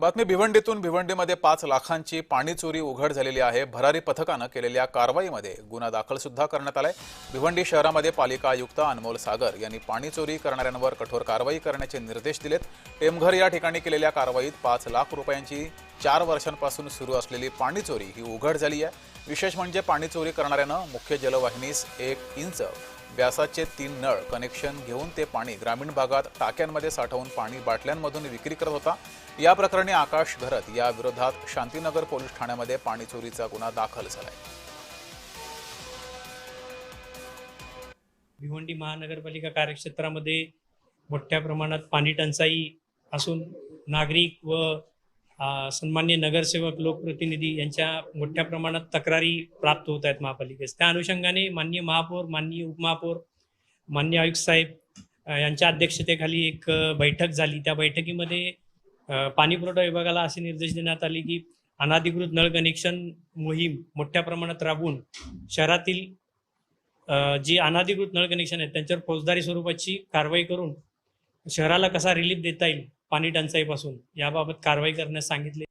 बातमी भिवंडीतून भिवंडीमध्ये 5 लाखांची पाणी चोरी उघड झालेली आहे। भरारी पथकानं केलेल्या कारवाईमध्ये गुन्हा दाखल सुद्धा करण्यात आलाय। भिवंडी शहरामध्ये पालिका आयुक्त अनमोल सागर यांनी पाणी चोरी करणाऱ्यांवर कठोर कारवाई करण्याचे निर्देश दिलेत। टेमघर या ठिकाणी केलेल्या कारवाईत 5 लाख रुपयांची 4 वर्षांपासून सुरू असलेली पाणी चोरी ही उघड झाली आहे। विशेष म्हणजे पाणी चोरी करणाऱ्यानं मुख्य जलवाहिनीस 1 इंच व्यासाचे 3 नळ कनेक्शन घेऊन ते पाणी ग्रामीण भागात टाक्यांमध्ये साठवून पाणी बाटल्यांमधून विक्री करत होता। या प्रकरणी आकाश घरत या विरोधात शांतीनगर पोलीस ठाण्यामध्ये पाणी चोरीचा गुन्हा दाखल झालाय। भिवंडी महानगरपालिका कार्यक्षेत्रामध्ये मोठ्या प्रमाणात पाणी टंचाई असून नागरिक व सन्मान्य नगरसेवक लोकप्रतिनिधी यांच्या मोठ्या प्रमाणात तक्रारी प्राप्त होत आहेत महापालिकेस। त्या अनुषंगाने माननीय महापौर, माननीय उपमहापौर, माननीय आयुक्त साहेब यांच्या अध्यक्षतेखाली एक बैठक झाली। त्या बैठकीमध्ये पाणी पुरवठा विभागाला असे निर्देश देण्यात आले की अनधिकृत नळ कनेक्शन मोहीम मोठ्या प्रमाणात राबवून शहरातील जी अनधिकृत नळ कनेक्शन आहेत त्यांच्यावर फौजदारी स्वरूपाची कारवाई करून शहराला कसा रिलीफ देता येईल पाणी टंचाईपासून याबाबत कारवाई करण्यास सांगितले।